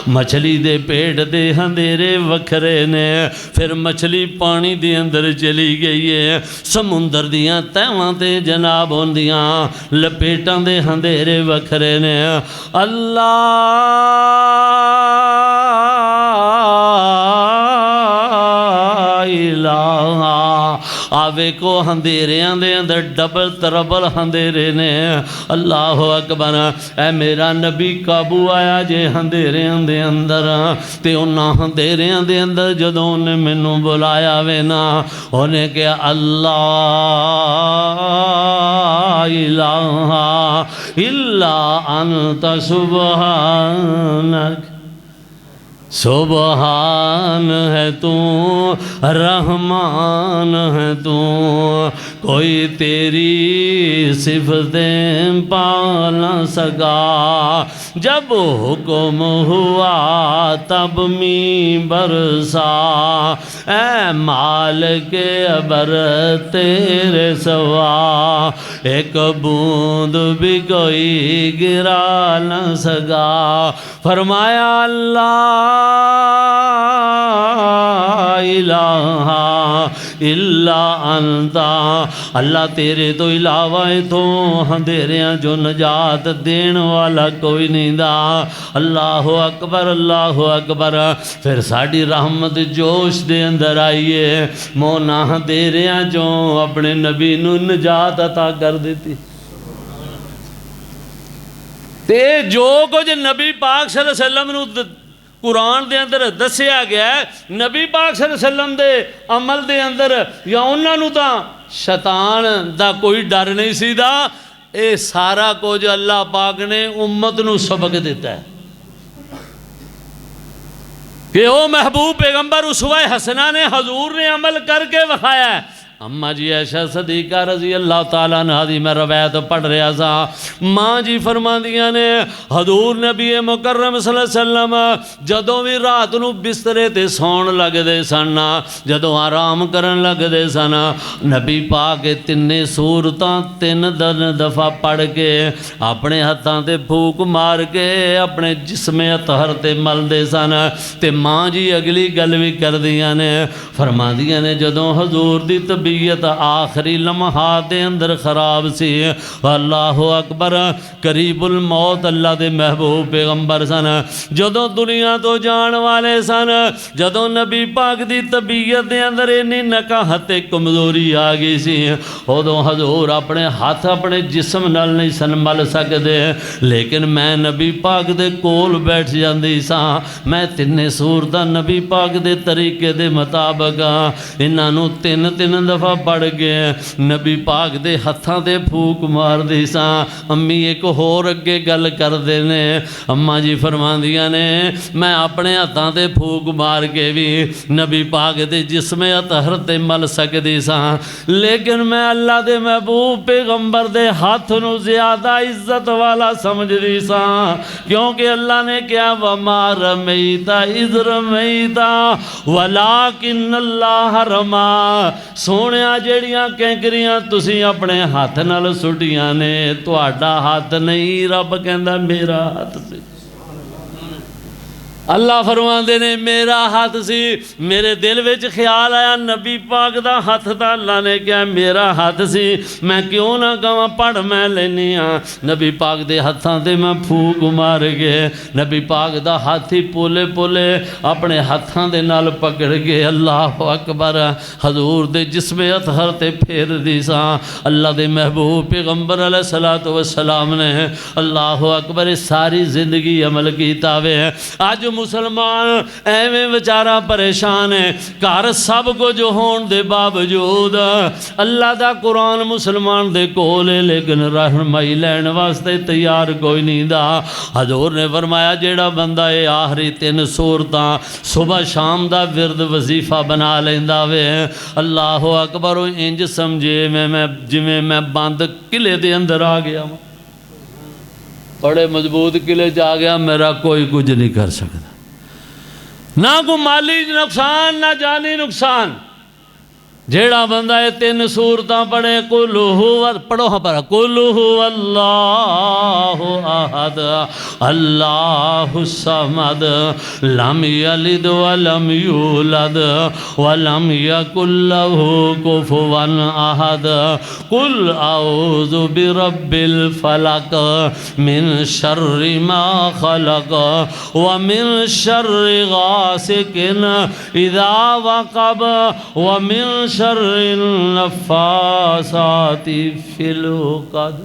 मछली दे पेट दे अंधेरे वखरे ने, फिर मछली पानी दे अंदर चली गई है। समुंदर दियां तैवां ते जनाब होंदियां लपेटां दे अंधेरे वखरे ने। अल्लाह आवे को अंधेरियां दे अंदर डबल तरबल अंधेरे ने। अल्लाह अकबर। ऐ मेरा नबी काबू आया जे अंधेरियां दे अंदर, ते उन्हां अंधेरियां दे अंदर जदों उन्हें मैनू बुलाया वे ना, उन्हें कहा अल्लाह इलाहा इल्ला अंता सुबहानक, सुबहान है तू रहमान है तू, कोई तेरी सिफतें पा न सका। जब हुक्म हुआ तब मी बरसा, ऐ मालिक अबर तेरे सवा, एक बूंद भी कोई गिरा न सका। फरमाया अल्लाह इलाहा इल्ला अंता, अल्लाह तेरे तो इलावा तो अंधेरियां जो नजात देने वाला कोई नहीं दा। अल्लाह अकबर अल्लाह अकबर। फिर साड़ी रहमत जोश दे अंदर आइए, मोना अंधेरियां जो अपने नबी नू नजात अता कर देती। ते जो कुछ नबी पाक सल्लल्लाहु अलैहि वसल्लम नू कुरान दे अंदर दसिया गया, नबी पाक सल्लल्लाहु अलैहि वसल्लम दे अमल दे अंदर या उन्होंने तो शैतान दा कोई डर नहीं सीदा। ये सारा कुछ अल्लाह पाक ने उम्मत नू सबक दिता है कि ओ महबूब पैगंबर उसवा हसना ने हजूर ने अमल करके विखाया है। अम्मा जी ऐशा सदीका रजी अल्लाह ताला अन्हा दी मैं रवायत पढ़ रहा सा। माँ जी फरमांदियां ने हजूर नबी मुकर्रम सल्लल्लाहु अलैहि वसल्लम जदों भी रात नूं बिस्तरे ते सौण लगदे सन, जदों आराम करन लगदे सन, नबी पाक तिन्ने सूरतां तीन दफ़ा पढ़ के अपने हत्थां ते फूक मार के अपने जिस्मे अतहर ते मलदे सन। ते माँ जी अगली गल भी करदियां ने, फरमांदियां ने जदों हजूर दी तबीयत आखिरी लम्हात दे अंदर खराब सी, अल्लाह अकबर करीबुल मौत अल्लाह दे महबूब पैगंबर सन, जदों दुनिया तो जान वाले सन, जदों नबी पाक दी तबीयत दे अंदर इन्नी नकाहत कमजोरी आ गई सी, उदों हजूर अपने हाथ अपने जिस्म नाल नहीं सन मल सकदे, लेकिन मैं नबी पाक दे कोल बैठ जांदी सा। मैं तिन्ने सूरतां नबी पाक दे तरीके दे मुताबक इन्हां नूं तीन तीन दफ़ा पढ़ गए नबी पाक दे हत्थां ते फूक मार दी सा। अम्मी एक होर अगे गल करदे ने, अम्मा जी फरमांदियां ने मैं अपने हत्थां ते फूक मार के भी नबी पाक दे जिस्मे अतहर ते मल सकदी सा, लेकिन मैं अल्लाह दे महबूब पैगंबर दे हाथ नूं ज़्यादा इज्जत वाला समझदी सा, क्योंकि अल्लाह ने क्या वमा रमैता इज़ रमैता वलाकिन अल्लाह रमा। सोहणिया जेड़ियां कैंकरियां तुसीं अपने हाथ नाल सुटियां ने तुहाडा हाथ नहीं, रब कहंदा मेरा हाथ सी। अल्लाह फरमाते ने मेरा हाथ सी। मेरे दिल विच ख्याल आया नबी पाक दा हाथ दा, अल्लाह ने क्या मेरा हाथ सी, मैं क्यों ना कहां पढ़ मैं लैनी हाँ। नबी पाक दे हत्थां ते मैं फूक मार के नबी पाक दा हाथ ही पोले पोले अपने हत्थां दे नाल पकड़ के अल्लाह अकबर हजूर दे जिस्मे अतहर ते फेर दी सा। अल्लाह दे महबूब पैगंबर अलैहिस्सलातु वस्सलाम ने अल्लाह अकबर सारी जिंदगी अमल कीता वे। अज मुसलमान एवें बेचारा परेशान है, घर सब कुछ होने के बावजूद अल्लाह का कुरान मुसलमान दे कोल है, लेकिन रहनुमाई लैन वास्ते तैयार कोई नहीं दा। हजूर ने फरमाया जेड़ा बंदा है आखिरी 3 सूरतां सुबह शाम का विरद वजीफा बना लेंदा वे, अल्लाह अकबर इंज समझे मैं जिवें मैं बंद किले के अंदर आ गया, बड़े मजबूत किले च आ गया, मेरा कोई कुछ नहीं कर सकता, ना कोई माली नुकसान ना जानी नुकसान। जेड़ा बंदा ये 3 सूरतां पढ़े कुल हुवा पढ़ो हाँ पर कुल हुवल्लाहु अहद अल्लाहु समद लम यलिद वलम यूलद वलम यकुल लहू कुफुवन अहद कुल औज़ु बिरब्बिल फलक मिन शर्रि मा खलक व मिन शर्रि गासिकिन इज़ा वक़ब व मिन नफ़ासाती फिल उक़द।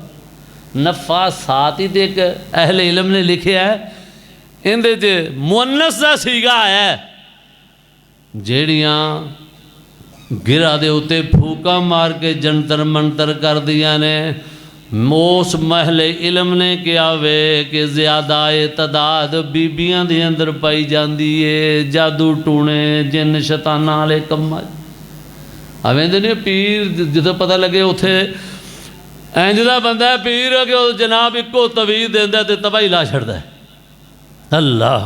नफ़ासाती ते एक अहले इल्म ने लिखा है, इंदे च मुअन्नस दा सीगा है, जेड़ियां गिरा दे उत्ते फूका मार के जंतर मंतर कर दिया ने। उस महले इल्म ने क्या वे कि ज़्यादा तादाद बीबियां दे अंदर पाई जाती है, जादू टूने जिन शैतानां वाले कम्मां आवेंदे ने। पीर जो पता लगे उथे इंज दा बंदा है पीर कि जनाब इको तवीज़ देंदा ते तबाही ला छड़दा है। अल्लाह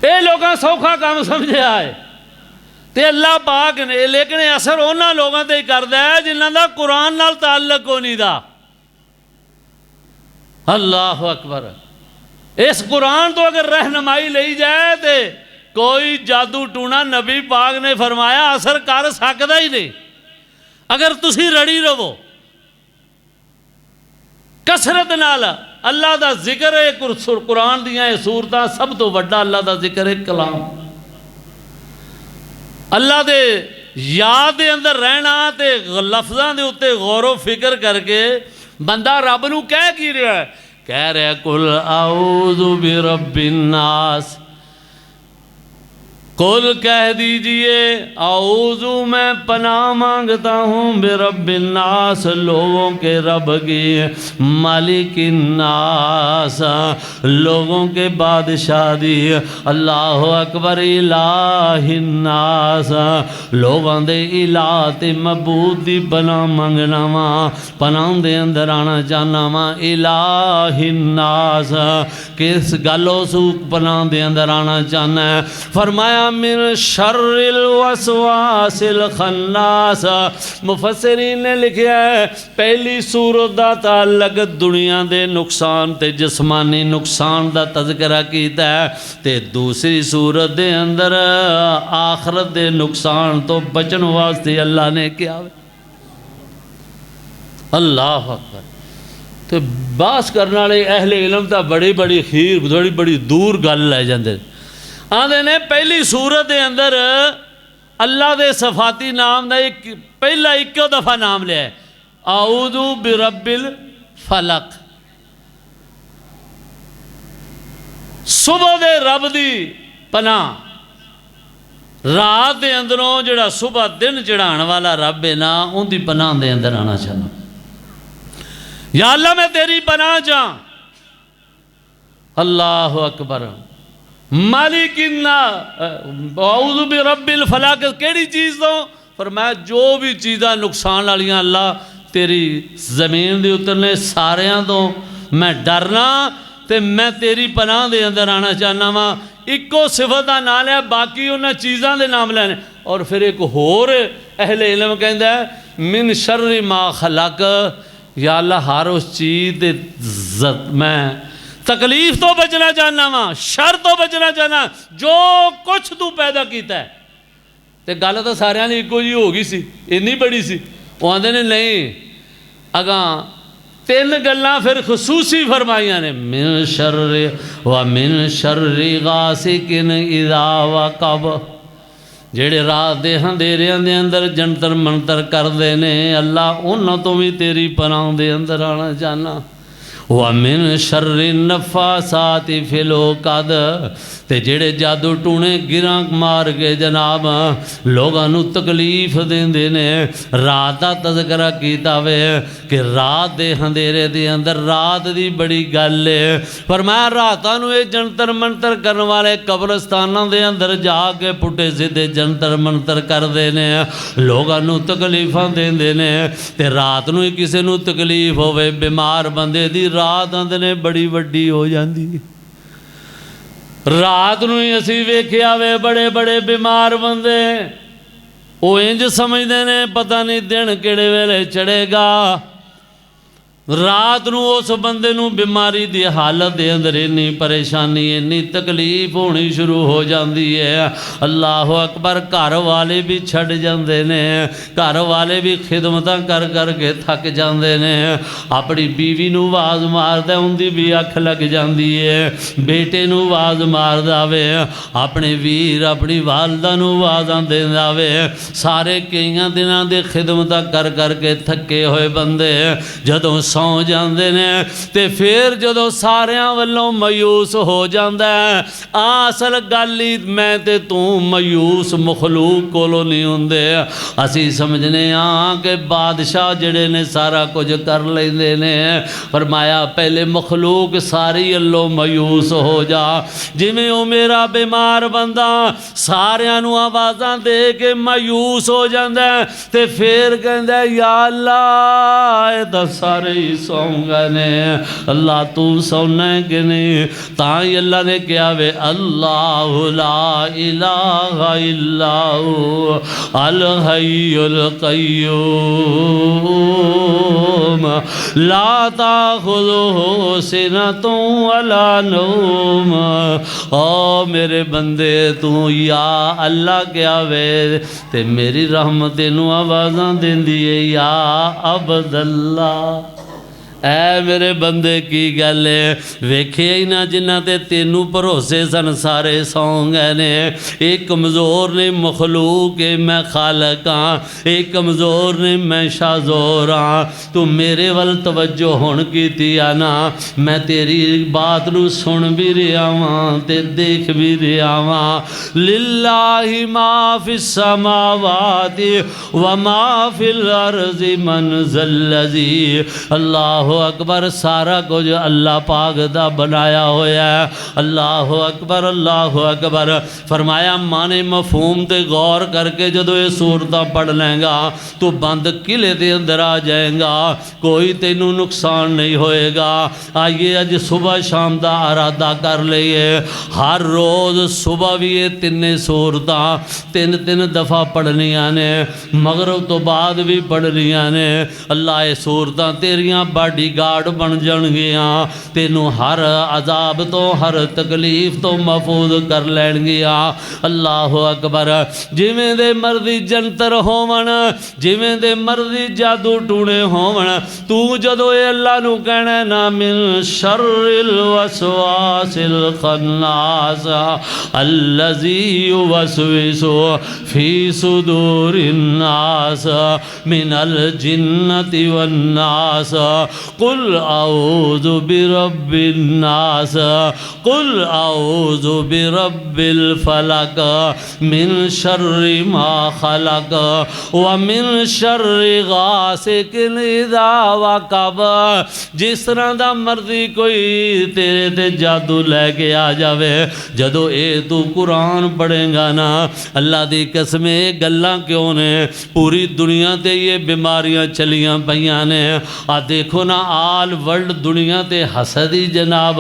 ये लोगों सौखा काम समझिया है ते अल्लाह पाक ने, लेकिन असर उन्होंने लोगों ते करदा है जिन्हां दा कुरान नाल ताल्लुक कोई नहीं दा। अल्लाह अकबर। इस कुरान तो अगर रहनुमाई ली जाए तो कोई जादू टूना नबी पाक ने फरमाया असर कर सकता ही नहीं। अगर तुसी रड़ी रहो कसरत नाल अल्लाह का जिक्र है, कुरान दियां सूरतां सब तो वड्डा अल्लाह का जिक्र है कलाम, अल्लाह दे याद दे अंदर रहना ते लफ्ज़ां दे उत्ते गौर फिक्र करके बंदा रब नूं कह की रहा है, कह रहा कुल आऊज़ु बिरब्बिन नास, कुल कह दीजिए आऊज़ु मैं पनाह मांगता हूँ बिरब्बिन नास लोगों के रब की, मालिकिन नास लोगों के बादशाह दी, अल्लाह अकबर इलाहिन नास लोगों दे इलाह ते मबूद दी पनाह मंगना वा, पनाह दे अंदर आना चाहना वा। इलाहिन नास किस गलों सू पनाह दे अंदर आना चाहना है, फरमाया मिन शर्रिल वसवासिल खन्नास। मुफस्सिरीन ने लिखा है पहली सूरत दा ताल्लुक दुनिया दे नुकसान ते जिस्मानी नुकसान दा तज़किरा कीता है, ते दूसरी सूरत दे अंदर आखरत दे नुकसान तो बचन वास्ते अल्लाह ने क्या। अल्लाह अकबर। तो बास करने वाले अहले इल्म तो बड़ी बड़ी खीर बड़ी बड़ी दूर गल लै जाते आंदे ने पहली सूरत के अंदर अल्लाह के सफाती नाम का एक पहला इक्को दफ़ा नाम लिया आऊज़ु बिरब्बिल फलक, सुबह दे रब दी पनाह, रात के अंदरों जिहड़ा सुबह दिन चढ़ाण वाला रब है ना, उनकी पनाह के अंदर आना चाहना। या अल्लाह मैं तेरी पनाह जा। अल्लाह अकबर। मालिकिन्ना औज़ु बि रब्बिल फलाक, केड़ी चीज़ तो फरमाया जो भी चीज़ां नुकसान वालियां अल्लाह तेरी ज़मीन दे उतरने सारियां तो मैं डरना, तो मैं तेरी पनाह दे अंदर आना चाहना वा। इको सिफत का नाम लिया, बाकी उन्होंने चीज़ों के नाम लैने। और फिर एक होर अहले इल्म कहता है मिन शर्रि मा खलक, या अल्लाह हर उस चीज़ दे मैं तकलीफ तो बचना चाहना वा, शर तो बचना चाहना जो कुछ तू पैदा किया है। तो गल तो सारिਆਂ ਦੀ ਇੱਕੋ जी हो गई सी, इन्नी बड़ी सी। वो आते ने नहीं, अगां तीन गल्लां फिर खसूसी फरमाइयां ने, मिन शर्रि व मिन शर्रि गासिकिन इज़ा वक़ब, जेड़े रात दे अंधेरिਆਂ दे अंदर जंतर मंतर करते ने अल्लाह उन्हां तो भी तेरी पनाह दे अंदर आना चाहना। व मिन शर्रि नफ़ासाति फिल उक़द, ते जेड़े जादू टूने गिरां मार के जनाब लोगों नू तकलीफ देंदे ने। रात का तज़करा कीता वे कि रात दे अंधेरे दे अंदर रात दी बड़ी गल है, पर मैं रातां नू ये जंतर मंतर करने वाले कब्रस्तानों दे अंदर जाके पुट्टे सीधे जंतर मंतर करते ने, लोगों नू तकलीफां देंदे ने। ते रात नू किसी नू तकलीफ होवे, बीमार बंदे दी रात आंदे ने बड़ी वड्डी हो जाती। रात नूं ही असीं वेखिया वे बड़े बड़े बीमार बंदे, वो इंज समझते ने पता नहीं दिन किहड़े वेले चढ़ेगा। रात नूं उस बंदे नूं बीमारी दी हालत दे अंदर इन्नी परेशानी इन्नी तकलीफ होनी शुरू हो जाती है। अल्लाह अकबर। घर वाले भी छड़ जाते ने, घर वाले भी खिदमत कर करके थक जाते ने। अपनी बीवी नूं आवाज़ मारदा उनकी भी अख लग जाती है, बेटे नूं आवाज़ मारदा वे, अपने वीर अपनी वालदा नूं आवाज़ां देंदा वे। सारे कई दिनां दी खिदमत कर करके थके हुए बंदे जदों सौ जाते ने ते फिर जदों सारियां वल्लों मायूस हो जाता है। असल गल ही मैं ते तू मायूस मखलूक कोलों नहीं होंदे। असी समझने हाँ कि बादशाह जड़े ने सारा कुछ कर लेंदे ने। फरमाया पहले मखलूक सारी अल्लों मायूस हो जा। जिवें वो मेरा बीमार बंदा सारियां नूं आवाज़ां दे के मायूस हो जाता है ते फिर कहंदा या अल्लाह ये तां सारे ही सौ गए ने, अल्लाह तू सौना है कि नहीं? ताई अल्लाह ने क्या वे अल्लाह ला इलाहा इल्ला हु अल हय्युल क़य्यूम ला ताख़ुज़ुहु सिनतुन वला नौम। ओ मेरे बंदे तू या अल्लाह क्या वे ते मेरी रहमत नूं आवाज़ां देंदी है या अब्दल्ला। ऐ मेरे बंदे की गल है वेखे ही ना जिन्हां ते तेनू भरोसे सन सारे सौ गए ने। एक कमज़ोर ने मखलूक है मैं खालक हाँ, एक कमज़ोर ने मैं शाज़ोर हाँ। तू मेरे वल तवज्जो हुण कीती आ ना, मैं तेरी बात नू सुन भी रहा वां ते देख भी रहा वां। लिल्लाहि मा फिस समावाति व मा फिल अर्ज़ि मन ज़ल्लज़ी। अल्लाह अकबर। सारा कुछ अल्लाह पाक दा बनाया होया है। अल्लाह अकबर अल्लाह अकबर। फरमाया माने मफहूम ते गौर करके जदों ये सूरतां पढ़ लेंगा तो बंद किले के अंदर आ जाएगा, कोई तेनू नुकसान नहीं होएगा। आइए अज सुबह शाम का इरादा कर लीए, हर रोज़ सुबह भी ये तिन्ने सूरतां तीन तीन दफ़ा पढ़नियां ने, मगरब तो बाद भी पढ़नियां ने। अल्लाह ये सूरतां तेरियां बाडी गार्ड बन जाणगियां, तेनू हर अजाब तो हर तकलीफ तो महफूज कर लैणगियां। अल्लाह अकबर। जिवें दे मर्जी जंतर होवन, जिवें दे मर्जी जादू टूणे होवन, तू जदों ये अल्लाह नू कहना ना मिन शर्रिल वसवासिल खन्नास अल्लज़ी युवस्विसु फी सुदूरिन नास मिनल जिन्नति वन नास। कुल आऊज़ु बिरब्बिन नास, कुल आऊज़ु बिरब्बिल फलक, मिन शर्रि मा खलक, व मिन शर्रि गासिकिन इज़ा वक़ब। जिस तरह का मर्जी कोई तेरे ते जादू लैके आ जावे, जदों ये तू कुरान पढ़ेगा ना, अल्लाह दी कसम ये गल्लां क्यों ने, पूरी दुनिया ते ये बीमारियां चलियां पईयां ने। आ देखो ना आल वर्ल्ड दुनिया ते हसदी जनाब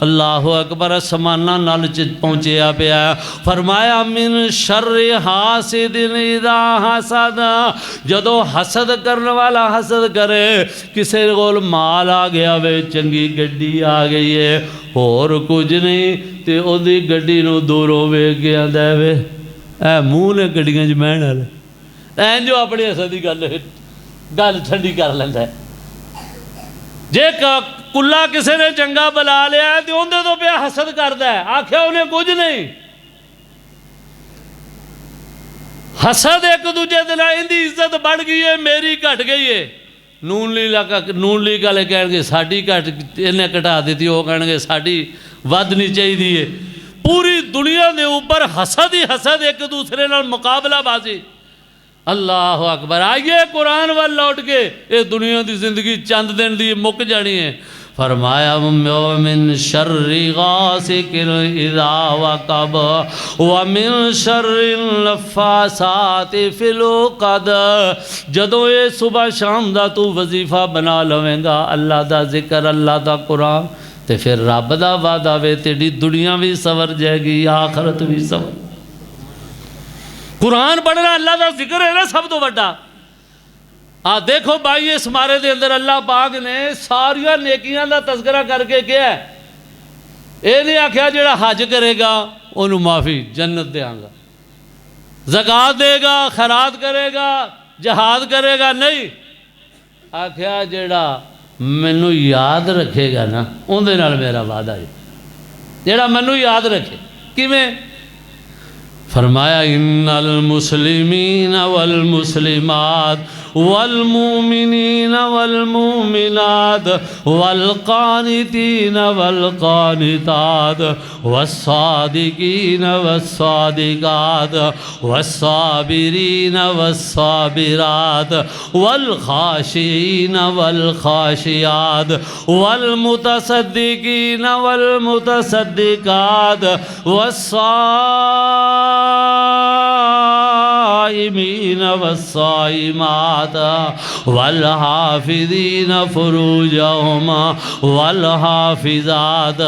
अल्लाह अकबर समाना नाल च पहुँचया पिया। फरमाया मिन शर्रि हासिदिन इज़ा हसद, जदों हसद करने वाला हसद करे, किसी कोल माल आ गया वे, चंगी गड्डी आ गई है, होर कुछ नहीं, तो ओदी गड्डी नूं दूरों वेख के आंदा वे ऐ मूँह ने गड्डियां च बहण वाले, ऐं जो अपनी हसद की गल ठंडी कर लैंदा है। जे कुल्ला किसी ने चंगा बुला लिया तो उन्हें तो पिया हसद करता है, आख्या उन्हें कुछ नहीं। हसद एक दूजे के नाल इहदी इज्जत बढ़ गई है, मेरी घट गई है। नून लीग वाले कह साड़ी घट इन्हें घटा दी, वो कह साड़ी वधनी चाहिए। पूरी दुनिया के ऊपर हसद ही हसद, एक दूसरे नाल मुकाबलाबाजी। अल्लाह अकबर। आइए कुरान वाल लौट के, ये दुनिया की जिंदगी चंद दिन की मुक जानी है। फरमाया मिन शर्रि गासिकिन इज़ा वक़ब, व मिन शर्रिल नफ़्फ़ासाति फिल उक़द। जदों ये सुबह शाम का तू वजीफा बना लवेंगा, अल्लाह का जिक्र, अल्लाह का कुरान, तो फिर रब का वादा वे तेरी दुनिया भी सवर जाएगी, आखरत भी सवर। कुरान पढ़ना अल्लाह का जिक्र है ना सब तो बड़ा। देखो भाई इस मारे दे अंदर अल्लाह पाक ने सारिया नेकियां का तस्करा करके क्या है, ये नहीं आख्या जेड़ा हज करेगा उन्होंने माफ़ी जन्नत देंगा, ज़कात देगा, खैरात करेगा, जहाद करेगा, नहीं आख्या जेड़ा मैनू याद रखेगा ना उनदे नाल मेरा वादा है, जेड़ा मैनू याद रखे। किवें? फरमाया इन्नल मुस्लिमीन वल मुस्लिमात वल मुमिनीन वल मुमिनात वल कानितीन वल कानितात वस्सादिकीन वस्सादिकात वस्साबिरीन वस्साबिरात वल खाशिईन वल खाशियात वल मुतसद्दिकीन वल मुतसद्दिकात वस्साइमीन वस्साइमात वल हाफिज़ीन फुरूजहुम वल हाफिज़ात।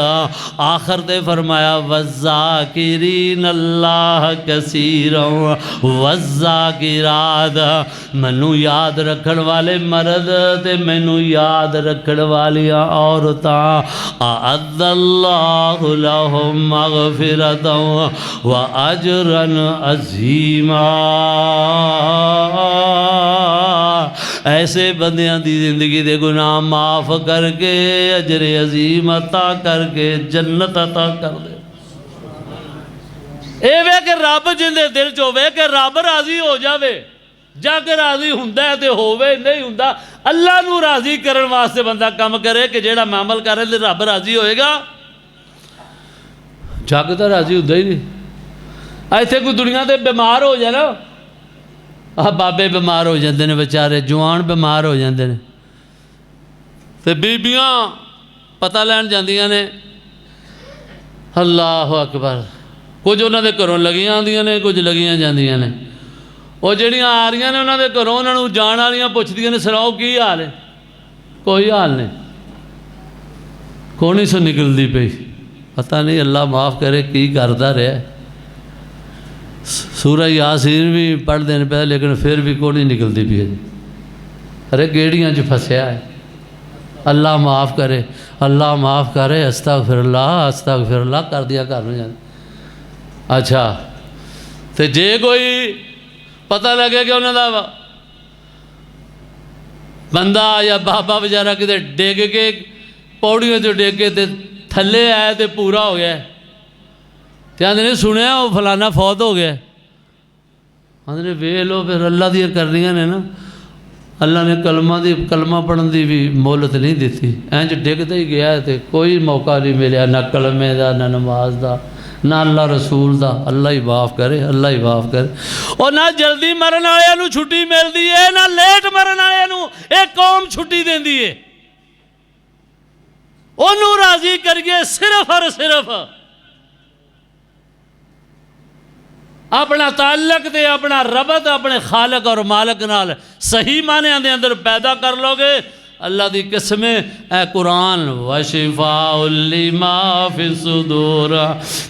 आखिर ते फरमाया वज़्ज़ाकिरीन अल्लाह कसीरन वज़्ज़ाकिरात। मैनू याद रखण वाले मर्द ते मैनू याद रखण वालियां औरतां, अअद्दल्लाहु लहुम मग़फ़िरतन व अजरन अज़ीमा। ऐसे बंदियां दी जिंदगी दे गुनाह माफ़ करके अजर अजीम अता करके जन्नत अता कर दे। ये वे कि रब जिंदे दिल च होवे कि रब राजी हो जावे, जग राजी हुंदा है ते होवे, नहीं हुंदा अल्लाह नू राजी करन वास्ते बंदा काम करे कि जेड़ा अमल करे ते रब राजी होएगा। जग तो राजी हुंदा ही नहीं। इत्थे कोई दुनिया ते बीमार हो जाए ना, बाबे बीमार हो जाते हैं, बेचारे जवान बीमार हो जाते हैं, तो बीबियां पता लैन जांदियां ने। अल्लाह अकबर। कुछ उन्होंने घरों लगियां आंदियां ने, कुछ लगियां जांदियां ने। वो जड़ियां आ रही ने उन्होंने घरों उन्होंने जान वालियां पुछदियां ने सुनाओ की हाल है, कोई हाल नहीं, कौन ही सो निकलती पई, पता नहीं अल्लाह माफ़ करे की करता रहा। सूरह यासीन भी पढ़ते हैं पे, लेकिन फिर भी कोई नहीं निकलती पी। अरे गेड़ियां च फसया है, अल्लाह माफ़ करे, अल्लाह माफ़ करे, अस्तगफिरुल्लाह कर दिया घर में जाने। अच्छा तो जे कोई पता लगे कि उन्होंने बंदा या बाबा बेचारा किते डिग के पौड़ियों चो डिग के ते थले आया तो पूरा हो गया, तो आंदे ने सुनिया वो फलाना फौत हो गया, आंदे ने वेख लो फिर अल्लाह दियां करनियां ने ना। अल्लाह ने कलमा पढ़न की भी मोहलत नहीं दी। इंज डिगता ही गया तो कोई मौका नहीं मिले, ना कलमे का ना नमाज का ना अल्लाह रसूल का। अल्लाह ही माफ़ करे, अल्लाह ही माफ़ करे। और ना जल्दी मरन वाले छुट्टी मिलती है, ना लेट मरन वाले एक कौम छुट्टी देती है। उन्होंने राजी करिए सिर्फ और सिर्फ अपना ताल्लक ते अपना रबत अपने खालक और मालक नाल सही मानिया दे अंदर पैदा कर लोगे। अल्लाह की कसम ए कुरान वशिफाउल लिमा फिस सुदूर,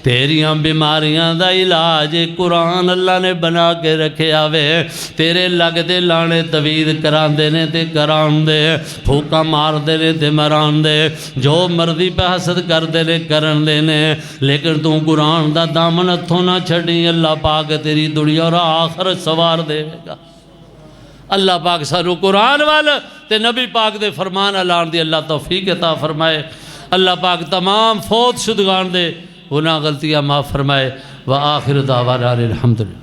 तेरिया बीमारियां दा इलाज कुरान अल्लाह ने बना के रखे आवे। तेरे लगते लाने तवीद करांदे ने ते करांदे, फूका मारदे ने ते मरांदे, जो मर्जी पे हसद करदे ने करन दे ने, लेकिन तू कुरान दा दामन हथों ना छड़ी। अल्लाह पाक तेरी दुनिया और आखिरत सवार देगा। अल्लाह पाक सानू कुरान वाल ते नबी पाक दे फरमान ऐलान दी अल्लाह तौफीक अता फरमाए। अल्लाह पाक तमाम फौत शुदगान दे गुनाह गलतियाँ माफ़ फरमाए। व आखिर दावाना अल्हम्दुलिल्लाह।